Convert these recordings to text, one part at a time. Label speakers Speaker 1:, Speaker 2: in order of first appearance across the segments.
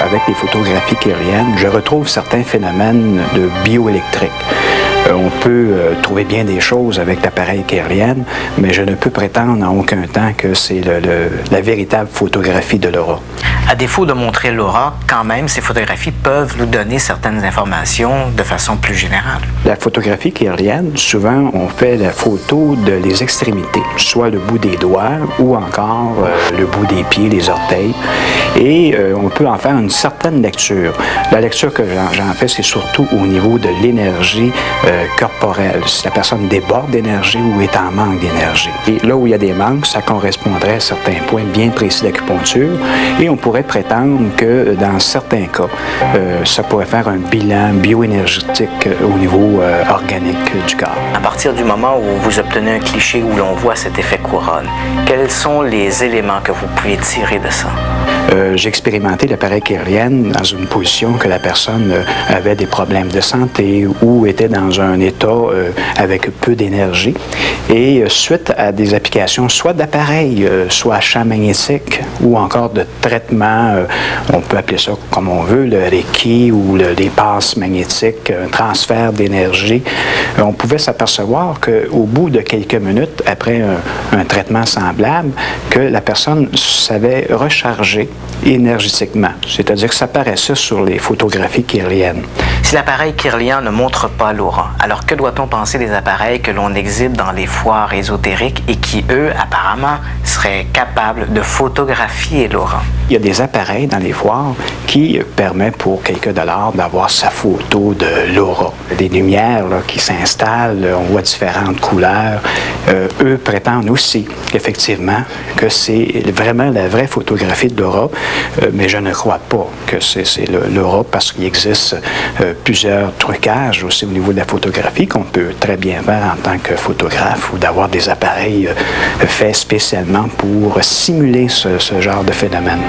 Speaker 1: avec les photographies kirliennes, je retrouve certains phénomènes de bioélectrique. On peut trouver bien des choses avec l'appareil kirlien, mais je ne peux prétendre en aucun temps que c'est la véritable photographie de l'aura.
Speaker 2: À défaut de montrer l'aura, quand même, ces photographies peuvent nous donner certaines informations de façon plus générale.
Speaker 1: La photographie kirlienne, souvent, on fait la photo de les extrémités, soit le bout des doigts ou encore le bout des pieds, les orteils. Et on peut en faire une certaine lecture. La lecture que j'en fais, c'est surtout au niveau de l'énergie corporelle. Si la personne déborde d'énergie ou est en manque d'énergie. Et là où il y a des manques, ça correspondrait à certains points bien précis d'acupuncture. Et on pourrait prétendre que dans certains cas, ça pourrait faire un bilan bioénergétique au niveau organique du corps.
Speaker 2: À partir du moment où vous obtenez un cliché où l'on voit cet effet couronne, quels sont les éléments que vous pouvez tirer de ça?
Speaker 1: J'ai expérimenté l'appareil kirlien dans une position que la personne avait des problèmes de santé ou était dans un état avec peu d'énergie. Et suite à des applications soit d'appareils, soit à champ magnétique ou encore de traitements, on peut appeler ça comme on veut, le Reiki ou des passes magnétiques, un transfert d'énergie, on pouvait s'apercevoir qu'au bout de quelques minutes, après un traitement semblable, que la personne savait recharger énergétiquement, c'est-à-dire que ça paraissait sur les photographies kirliennes.
Speaker 2: Si l'appareil kirlien ne montre pas l'aura, alors que doit-on penser des appareils que l'on exhibe dans les foires ésotériques et qui, eux, apparemment, seraient capables de photographier l'aura?
Speaker 1: Il y a des appareils dans les foires qui permettent pour quelques dollars d'avoir sa photo de l'aura. Des lumières là, qui s'installent, on voit différentes couleurs. Eux prétendent aussi qu'effectivement, que c'est vraiment la vraie photographie de l'aura, mais je ne crois pas que c'est l'aura parce qu'il existe plusieurs trucages aussi au niveau de la photographie qu'on peut très bien faire en tant que photographe ou d'avoir des appareils faits spécialement pour simuler ce genre de phénomène.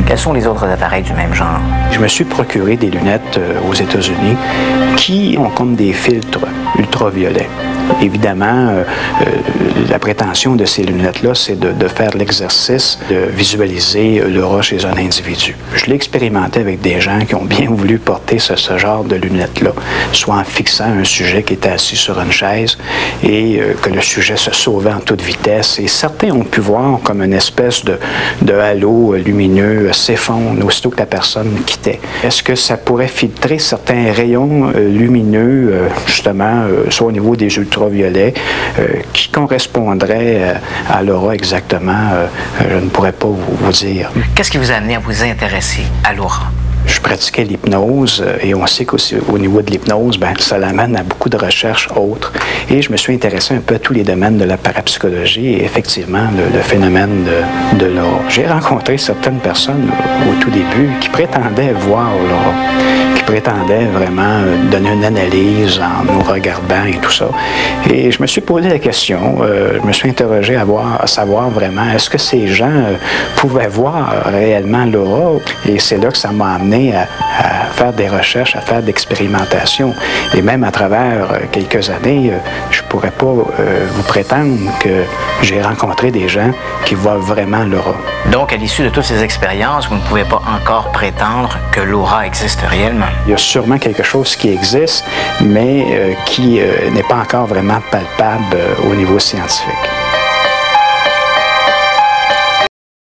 Speaker 2: Quels sont les autres appareils du même genre?
Speaker 1: Je me suis procuré des lunettes aux États-Unis qui ont comme des filtres ultraviolets. Évidemment, la prétention de ces lunettes-là, c'est de faire l'exercice de visualiser l'aura chez un individu. Je l'ai expérimenté avec des gens qui ont bien voulu porter ce genre de lunettes-là, soit en fixant un sujet qui était assis sur une chaise et que le sujet se sauvait en toute vitesse. Et certains ont pu voir comme une espèce de halo lumineux s'effondre aussitôt que la personne quittait. Est-ce que ça pourrait filtrer certains rayons lumineux, justement, soit au niveau des ultraviolets, qui correspondraient à l'aura exactement? Je ne pourrais pas vous dire.
Speaker 2: Qu'est-ce qui vous a amené à vous intéresser à l'aura?
Speaker 1: Je pratiquais l'hypnose et on sait qu'au niveau de l'hypnose, ça l'amène à beaucoup de recherches autres. Et je me suis intéressé un peu à tous les domaines de la parapsychologie et effectivement le phénomène de l'aura. J'ai rencontré certaines personnes au tout début qui prétendaient voir l'aura, qui prétendaient vraiment donner une analyse en nous regardant et tout ça. Et je me suis posé la question, je me suis interrogé à savoir vraiment est-ce que ces gens pouvaient voir réellement l'aura. Et c'est là que ça m'a amené à faire des recherches, à faire d'expérimentations. Et même à travers quelques années, je ne pourrais pas vous prétendre que j'ai rencontré des gens qui voient vraiment l'aura.
Speaker 2: Donc, à l'issue de toutes ces expériences, vous ne pouvez pas encore prétendre que l'aura existe réellement?
Speaker 1: Il y a sûrement quelque chose qui existe, mais qui n'est pas encore vraiment palpable au niveau scientifique.